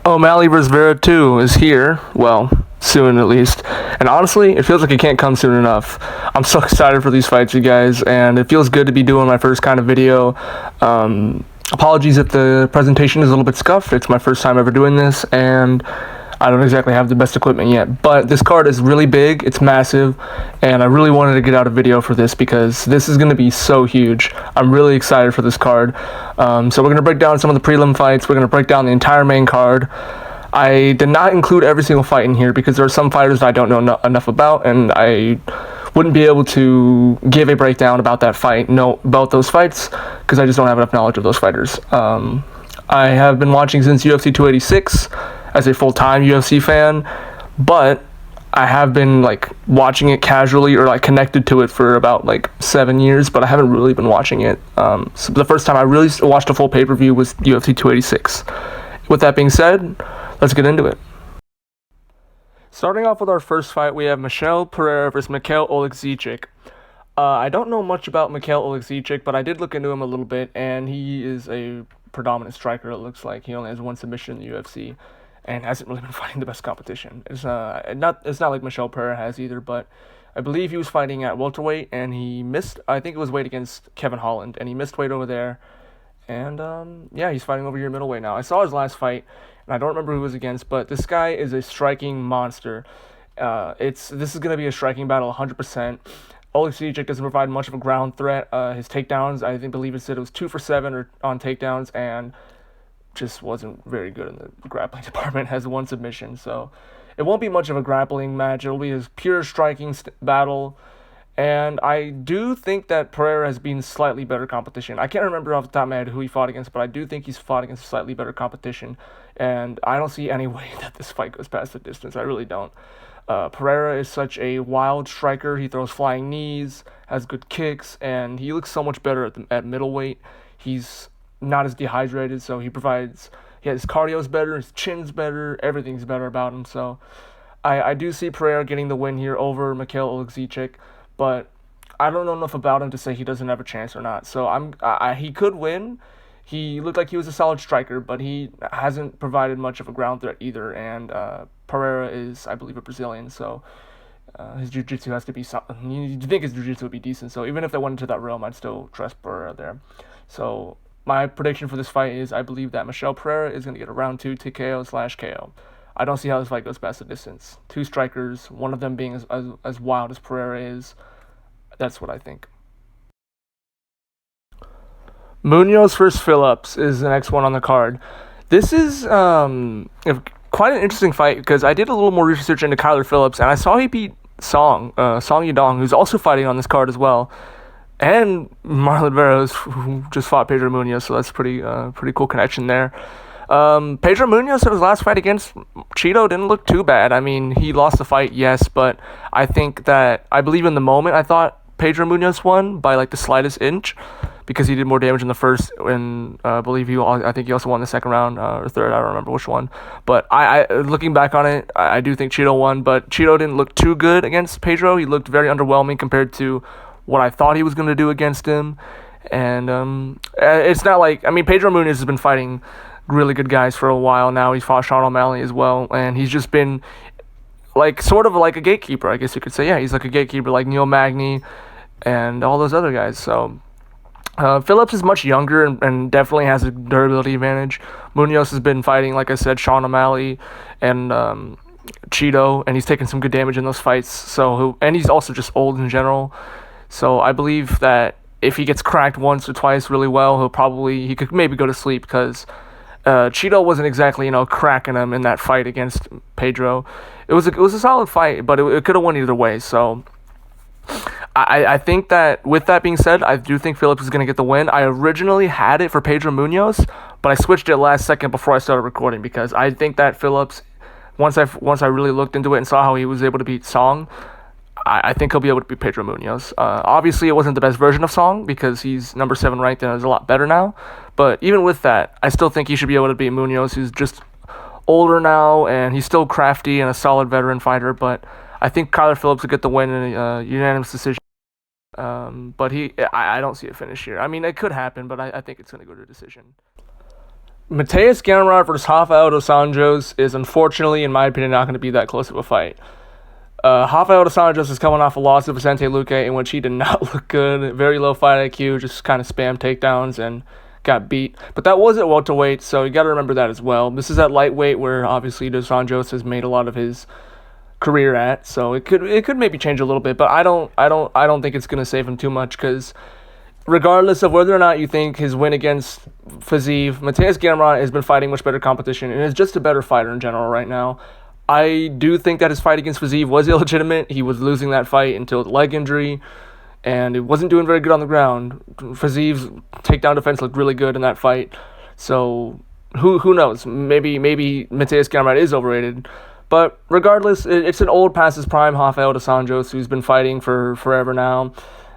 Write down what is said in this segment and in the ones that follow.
O'Malley vs. Vera 2 is here. Well, soon at least. And honestly, it feels like it can't come soon enough. I'm so excited for these fights, you guys, and it feels good to be doing my first kind of video. Apologies if the presentation is a little bit scuffed. It's my first time ever doing this, and I don't exactly have the best equipment yet. But this card is really big, it's massive, and I really wanted to get out a video for this because this is going to be so huge. I'm really excited for this card. So we're going to break down some of the prelim fights. We're going to break down the entire main card. I did not include every single fight in here because there are some fighters that I don't know enough about, and I wouldn't be able to give a breakdown about that fight, about those fights, because I just don't have enough knowledge of those fighters. I have been watching since UFC 286 as a full-time UFC fan, but I have been watching it casually or connected to it for about 7 years, but I haven't really been watching it. So the first time I really watched a full pay-per-view was UFC 286. With that being said, let's get into it. Starting off with our first fight, we have Michel Pereira versus Mikhail Oleksiejczuk. I don't know much about Mikhail Oleksiejczuk, but I did look into him a little bit, and he is a predominant striker, it looks like. He only has one submission in the UFC, and hasn't really been fighting the best competition. It's not like Michel Pereira has either, but I believe he was fighting at welterweight, and he missed, I think it was weight against Kevin Holland, and he missed weight over there. And, yeah, he's fighting over here middleweight now. I saw his last fight, and I don't remember who he was against, but this guy is a striking monster. This is going to be a striking battle 100%. Oleksiejczuk doesn't provide much of a ground threat. His takedowns, I believe it said it was 2 for 7 on takedowns, and just wasn't very good in the grappling department, has one submission. So it won't be much of a grappling match. It'll be a pure striking battle. And I do think that Pereira has been slightly better competition. I can't remember off the top of my head who he fought against, but I do think he's fought against slightly better competition. And I don't see any way that this fight goes past the distance. I really don't. Pereira is such a wild striker. He throws flying knees, has good kicks, and he looks so much better at middleweight. He's not as dehydrated, so his cardio's better, his chin's better, everything's better about him. So I do see Pereira getting the win here over Mikhail Oleksiejczuk. But I don't know enough about him to say he doesn't have a chance or not. So he could win. He looked like he was a solid striker, but he hasn't provided much of a ground threat either. And Pereira is, I believe, a Brazilian, so his jiu-jitsu has to be something. You'd think his jiu-jitsu would be decent. So even if they went into that realm, I'd still trust Pereira there. So my prediction for this fight is I believe that Michel Pereira is going to get a round 2 TKO/KO. I don't see how this fight goes past the distance. 2 strikers, one of them being as wild as Pereira is. That's what I think. Munoz versus Phillips is the next one on the card. This is quite an interesting fight because I did a little more research into Kyler Phillips, and I saw he beat Song Yadong, who's also fighting on this card as well, and Marlon Vera, who just fought Pedro Munoz, so that's pretty cool connection there. Pedro Munoz, his last fight against Cheeto didn't look too bad. I mean, he lost the fight, yes, but I believe in the moment, I thought Pedro Munoz won by the slightest inch because he did more damage in the first, and I think he also won the second round or third, I don't remember which one. But I looking back on it, I do think Cheeto won, but Cheeto didn't look too good against Pedro. He looked very underwhelming compared to what I thought he was going to do against him. And it's not Pedro Munoz has been fighting really good guys for a while now. He's fought Sean O'Malley as well, and he's just been sort of like a gatekeeper, I guess you could say. Yeah, he's like a gatekeeper like Neil Magny and all those other guys. So Phillips is much younger and definitely has a durability advantage. Munoz has been fighting, like I said, Sean O'Malley and Cheeto, and he's taken some good damage in those fights. And he's also just old in general. So I believe that if he gets cracked once or twice really well, he could maybe go to sleep because Cheeto wasn't exactly, cracking him in that fight against Pedro. It was a solid fight, but it could have won either way. So I think that with that being said, I do think Phillips is going to get the win. I originally had it for Pedro Munoz, but I switched it last second before I started recording because I think that Phillips, once I really looked into it and saw how he was able to beat Song, I think he'll be able to beat Pedro Munoz. Obviously, it wasn't the best version of Song because he's number 7 ranked and is a lot better now. But even with that, I still think he should be able to beat Munoz, who's just older now, and he's still crafty and a solid veteran fighter. But I think Kyler Phillips will get the win in a unanimous decision. But I don't see a finish here. I mean, it could happen, but I think it's going to go to decision. Mateus Gamrot versus Rafael dos Anjos is unfortunately, in my opinion, not going to be that close of a fight. Rafael dos Anjos is coming off a loss to Vicente Luque in which he did not look good. Very low fight IQ, just kind of spam takedowns and got beat. But that was at welterweight, so you got to remember that as well. This is at lightweight where obviously dos Anjos has made a lot of his career at, so it could maybe change a little bit, but I don't think it's going to save him too much because regardless of whether or not you think his win against Fiziev, Mateus Gamrot has been fighting much better competition and is just a better fighter in general right now. I do think that his fight against Fiziev was illegitimate. He was losing that fight until the leg injury, and it wasn't doing very good on the ground. Fiziev's takedown defense looked really good in that fight, so who knows? Maybe Mateus Gamrot is overrated. But regardless, it's an old past his prime Rafael dos Anjos who's been fighting for forever now,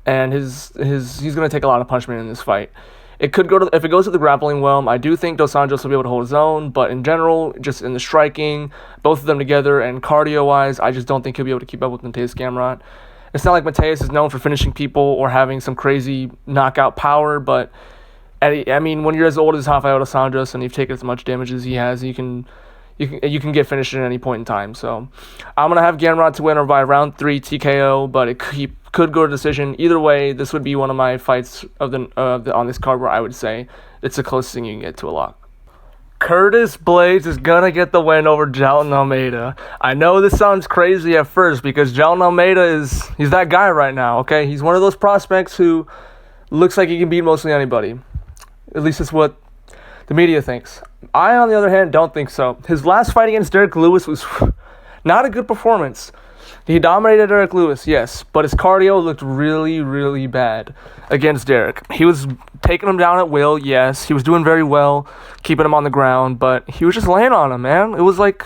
and he's going to take a lot of punishment in this fight. It could go to if it goes to the grappling realm. I do think dos Anjos will be able to hold his own, but in general, just in the striking, both of them together and cardio wise, I just don't think he'll be able to keep up with Mateus Gamrot. It's not like Mateus is known for finishing people or having some crazy knockout power, but I mean, when you're as old as Rafael dos Anjos and you've taken as much damage as he has, you can get finished at any point in time. So I'm gonna have Gamrot to win by round 3 TKO, but he could go to decision. Either way, this would be one of my fights on this card where I would say it's the closest thing you can get to a lock. Curtis Blaydes is gonna get the win over Jailton Almeida. I know this sounds crazy at first because Jailton Almeida he's that guy right now. Okay, he's one of those prospects who looks like he can beat mostly anybody. At least it's what the media thinks. I, on the other hand, don't think so. His last fight against Derek Lewis was not a good performance. He dominated Derek Lewis, yes, but his cardio looked really, really bad against Derek. He was taking him down at will, yes. He was doing very well, keeping him on the ground, but he was just laying on him, man. It was like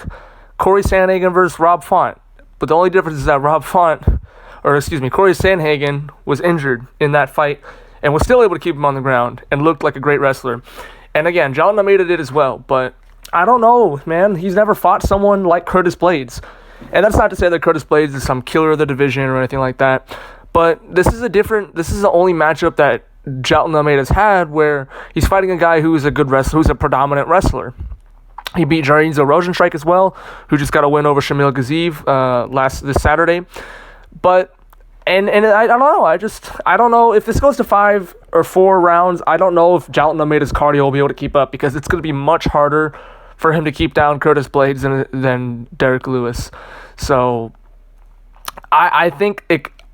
Corey Sandhagen versus Rob Font. But the only difference is that Corey Sandhagen was injured in that fight and was still able to keep him on the ground and looked like a great wrestler. And again, Jailton Almeida did as well, but I don't know, man. He's never fought someone like Curtis Blaydes. And that's not to say that Curtis Blaydes is some killer of the division or anything like that, but this is the only matchup that Jailton Almeida's had where he's fighting a guy who's a good wrestler, who's a predominant wrestler. He beat Jarinzo Rosenstrike as well, who just got a win over Shamil Gaziev this Saturday. But And I don't know. I don't know if this goes to 5 or 4 rounds. I don't know if Jailton Almeida's cardio will be able to keep up because it's going to be much harder for him to keep down Curtis Blaydes than Derek Lewis. So I think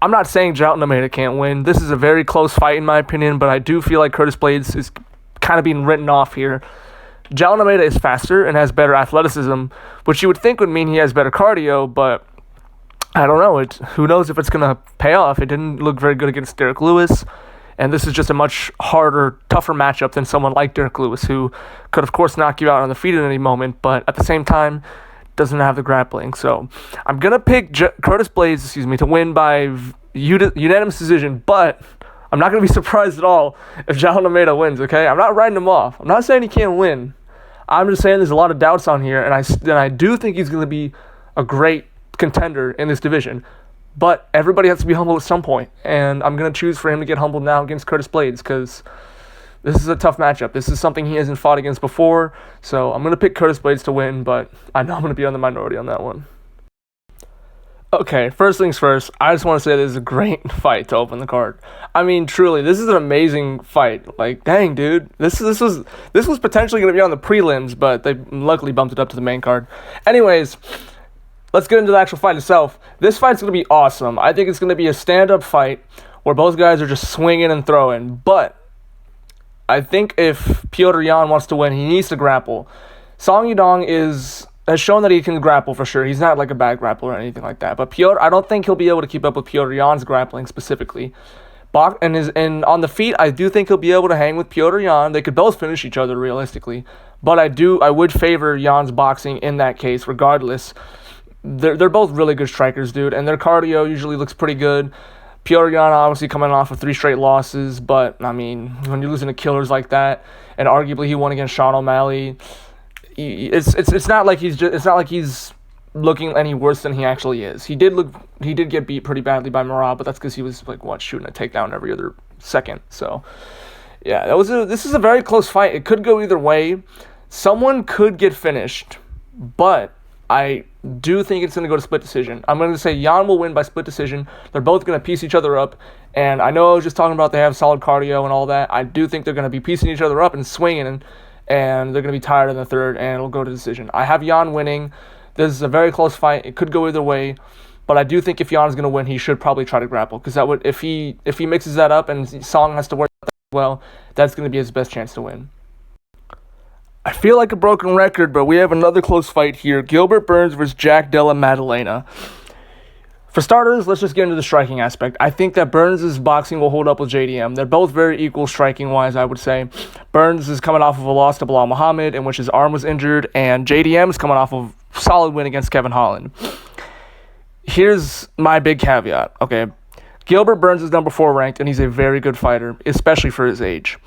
I'm not saying Jailton Almeida can't win. This is a very close fight in my opinion, but I do feel like Curtis Blaydes is kind of being written off here. Jailton Almeida is faster and has better athleticism, which you would think would mean he has better cardio, but I don't know. Who knows if it's going to pay off. It didn't look very good against Derek Lewis, and this is just a much harder, tougher matchup than someone like Derek Lewis, who could, of course, knock you out on the feet at any moment, but at the same time, doesn't have the grappling. So I'm going to pick Curtis Blaydes, to win by unanimous decision, but I'm not going to be surprised at all if Jailton Almeida wins, okay? I'm not writing him off. I'm not saying he can't win. I'm just saying there's a lot of doubts on here, and I do think he's going to be a great contender in this division, but everybody has to be humble at some point, and I'm going to choose for him to get humbled now against Curtis Blaydes because this is a tough matchup. This is something he hasn't fought against before, so I'm going to pick Curtis Blaydes to win, but I know I'm going to be on the minority on that one. Okay, first things first, I just want to say this is a great fight to open the card. I mean, truly, this is an amazing fight. Like, dang, dude, this was potentially going to be on the prelims, but they luckily bumped it up to the main card. Anyways, let's get into the actual fight itself. This fight's going to be awesome. I think it's going to be a stand-up fight where both guys are just swinging and throwing. But I think if Petr Yan wants to win, he needs to grapple. Song Yudong has shown that he can grapple for sure. He's not like a bad grappler or anything like that. But I don't think he'll be able to keep up with Petr Yan's grappling specifically. And on the feet, I do think he'll be able to hang with Petr Yan. They could both finish each other realistically. But I would favor Yan's boxing in that case regardless. They're both really good strikers, dude, and their cardio usually looks pretty good. Petr Yan obviously coming off of 3 straight losses, but I mean, when you're losing to killers like that, and arguably he won against Sean O'Malley, it's not like he's looking any worse than he actually is. He did get beat pretty badly by Merab, but that's because he was shooting a takedown every other second. So yeah, this is a very close fight. It could go either way. Someone could get finished, but I do think it's going to go to split decision. I'm going to say Jan will win by split decision. They're both going to piece each other up. And I know I was just talking about they have solid cardio and all that. I do think they're going to be piecing each other up and swinging, and they're going to be tired in the third, and it'll go to decision. I have Jan winning. This is a very close fight. It could go either way. But I do think if Jan's going to win, he should probably try to grapple. Because that would, if he mixes that up and Song has to work that well, that's going to be his best chance to win. I feel like a broken record, but we have another close fight here. Gilbert Burns versus Jack Della Maddalena. For starters, let's just get into the striking aspect. I think that Burns' boxing will hold up with JDM. They're both very equal striking-wise, I would say. Burns is coming off of a loss to Bilal Muhammad, in which his arm was injured, and JDM is coming off of a solid win against Kevin Holland. Here's my big caveat, okay? Gilbert Burns is number 4 ranked, and he's a very good fighter, especially for his age.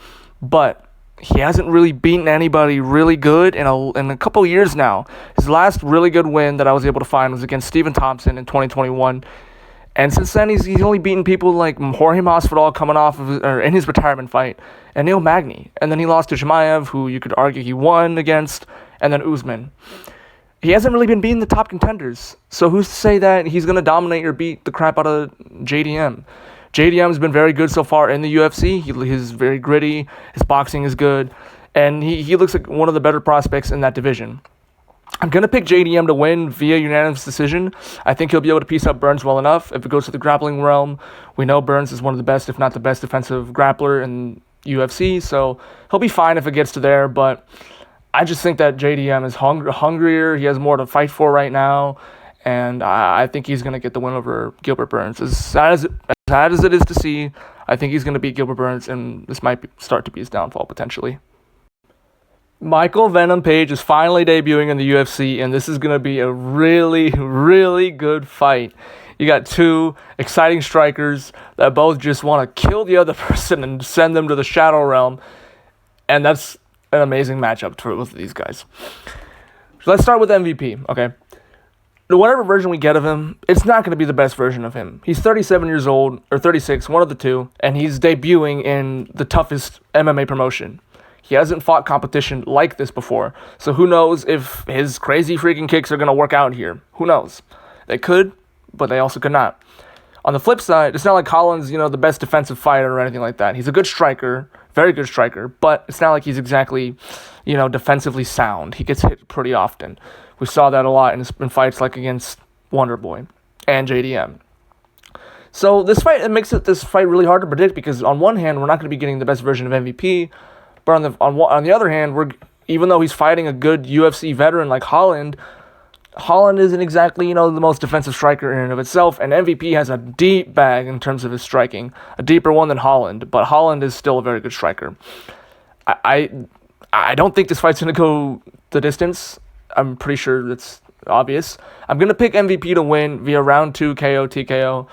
But he hasn't really beaten anybody really good in a couple years now. His last really good win that I was able to find was against Stephen Thompson in 2021. And since then, he's only beaten people like Jorge Masvidal coming off of in his retirement fight, and Neil Magny. And then he lost to Chimaev, who you could argue he won against, and then Usman. He hasn't really been beating the top contenders. So who's to say that he's going to dominate or beat the crap out of JDM? JDM's been very good so far in the UFC. He's very gritty. His boxing is good. And he looks like one of the better prospects in that division. I'm going to pick JDM to win via unanimous decision. I think he'll be able to piece up Burns well enough. If it goes to the grappling realm, we know Burns is one of the best, if not the best, defensive grappler in UFC. So he'll be fine if it gets to there. But I just think that JDM is hungrier. He has more to fight for right now. And I think he's going to get the win over Gilbert Burns. As sad as it is to see, I think he's going to beat Gilbert Burns, and this might start to be his downfall potentially. Michael Venom Page is finally debuting in the UFC, and this is going to be a really, really good fight. You got two exciting strikers that both just want to kill the other person and send them to the Shadow Realm, and that's an amazing matchup for both of these guys. So let's start with MVP, okay? Whatever version we get of him, it's not going to be the best version of him. He's 37 years old, or 36, one of the two, and he's debuting in the toughest MMA promotion. He hasn't fought competition like this before, so who knows if his crazy freaking kicks are going to work out here. Who knows? They could, but they also could not. On the flip side, it's not like Holland's, the best defensive fighter or anything like that. He's a good striker, very good striker, but it's not like he's exactly, defensively sound. He gets hit pretty often. We saw that a lot in fights like against Wonder Boy and JDM. So this makes this fight really hard to predict because on one hand, we're not going to be getting the best version of MVP, but on the other hand, even though he's fighting a good UFC veteran like Holland isn't exactly, the most defensive striker in and of itself, and MVP has a deep bag in terms of his striking, a deeper one than Holland, but Holland is still a very good striker. I don't think this fight's going to go the distance. I'm pretty sure that's obvious. I'm going to pick MVP to win via round 2 KO TKO.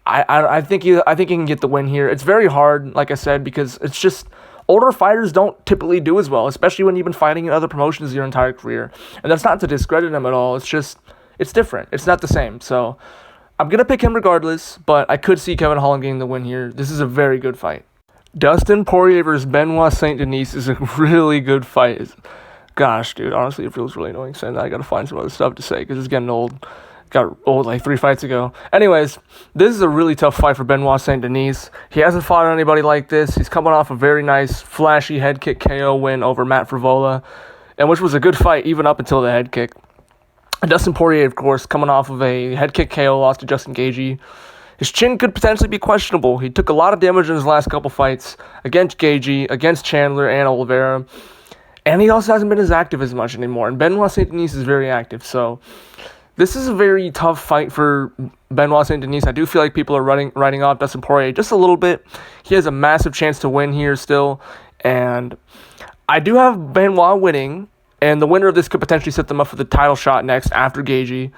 I think he can get the win here. It's very hard, like I said, because it's just older fighters don't typically do as well, especially when you've been fighting in other promotions your entire career. And that's not to discredit him at all. It's just, it's different. It's not the same. So I'm going to pick him regardless, but I could see Kevin Holland getting the win here. This is a very good fight. Dustin Poirier versus Benoit Saint Denis is a really good fight. Gosh, dude, honestly, it feels really annoying saying that. I got to find some other stuff to say because it's getting old. Got old like 3 fights ago. Anyways, this is a really tough fight for Benoit Saint Denis. He hasn't fought anybody like this. He's coming off a very nice, flashy head kick KO win over Matt Frivola, and which was a good fight even up until the head kick. And Dustin Poirier, of course, coming off of a head kick KO loss to Justin Gaethje. His chin could potentially be questionable. He took a lot of damage in his last couple fights against Gaethje, against Chandler, and Oliveira. And he also hasn't been as active as much anymore. And Benoit Saint Denis is very active, so this is a very tough fight for Benoit Saint Denis. I do feel like people are writing off Dustin Poirier just a little bit. He has a massive chance to win here still. And I do have Benoit winning. And the winner of this could potentially set them up for the title shot next after Gaethje.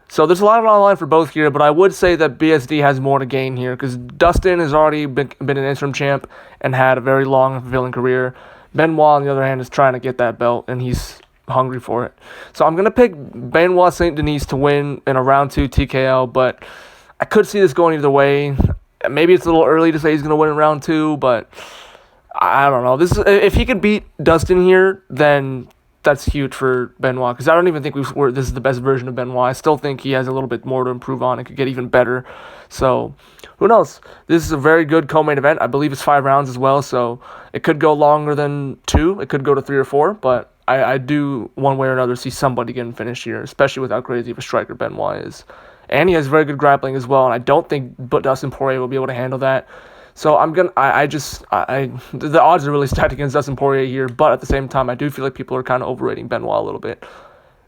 So there's a lot on the line for both here. But I would say that BSD has more to gain here. Because Dustin has already been an interim champ and had a very long and fulfilling career. Benoit, on the other hand, is trying to get that belt. And he's hungry for it. So I'm going to pick Benoit Saint Denis to win in a round 2 TKO, but I could see this going either way. Maybe it's a little early to say he's going to win in round 2, but I don't know. This is, if he could beat Dustin here, then that's huge for Benoit, because I don't even think this is the best version of Benoit. I still think he has a little bit more to improve on and could get even better. So who knows? This is a very good co-main event. I believe it's 5 rounds as well, so it could go longer than 2. It could go to 3 or 4, but I do one way or another see somebody getting finished here, especially with how crazy of a striker Benoit is. And he has very good grappling as well, and I don't think Dustin Poirier will be able to handle that. So the odds are really stacked against Dustin Poirier here, but at the same time, I do feel like people are kind of overrating Benoit a little bit.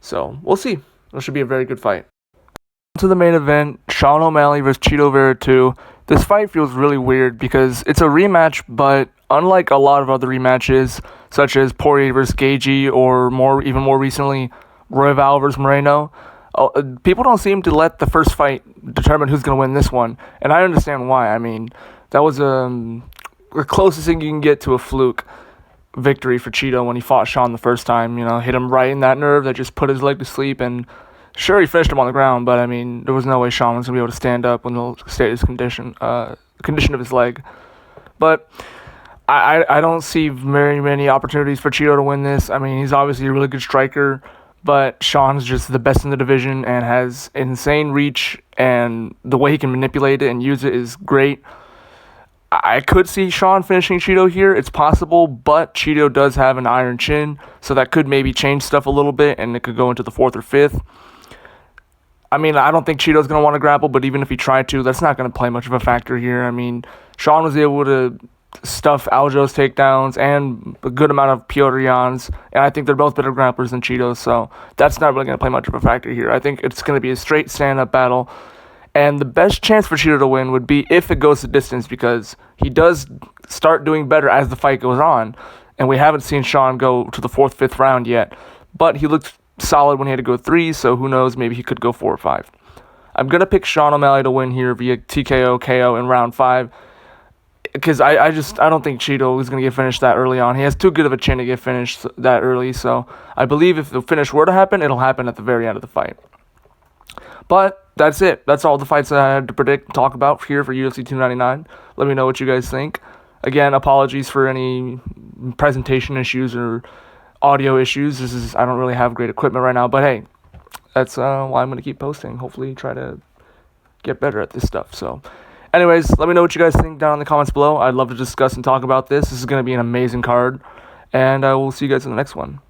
So we'll see. It should be a very good fight. To the main event, Sean O'Malley versus Chito Vera 2. This fight feels really weird because it's a rematch, but unlike a lot of other rematches, such as Poirier versus Gaethje or even more recently, Royval versus Moreno, people don't seem to let the first fight determine who's going to win this one, and I understand why. I mean, that was the closest thing you can get to a fluke victory for Chito when he fought Sean the first time. Hit him right in that nerve that just put his leg to sleep, and sure, he finished him on the ground, but I mean, there was no way Sean was going to be able to stand up when the state his condition of his leg. But I don't see very many opportunities for Chito to win this. I mean, he's obviously a really good striker, but Sean's just the best in the division and has insane reach, and the way he can manipulate it and use it is great. I could see Sean finishing Chito here. It's possible, but Chito does have an iron chin, so that could maybe change stuff a little bit, and it could go into the 4th or 5th. I mean, I don't think Chito's going to want to grapple, but even if he tried to, that's not going to play much of a factor here. I mean, Sean was able to stuff Aljo's takedowns and a good amount of Piotr Jan's, and I think they're both better grapplers than Chito, so that's not really going to play much of a factor here. I think it's going to be a straight stand-up battle. And the best chance for Chito to win would be if it goes to distance, because he does start doing better as the fight goes on. And we haven't seen Sean go to the 4th, 5th round yet. But he looked solid when he had to go 3, so who knows, maybe he could go 4 or 5. I'm going to pick Sean O'Malley to win here via TKO, KO in round 5. Because I don't think Chito is going to get finished that early on. He has too good of a chin to get finished that early. So I believe if the finish were to happen, it'll happen at the very end of the fight. But that's it. That's all the fights that I had to predict and talk about here for UFC 299. Let me know what you guys think. Again, apologies for any presentation issues or audio issues. I don't really have great equipment right now, but hey, that's why I'm going to keep posting. Hopefully try to get better at this stuff. So anyways, let me know what you guys think down in the comments below. I'd love to discuss and talk about this. This is going to be an amazing card, and I will see you guys in the next one.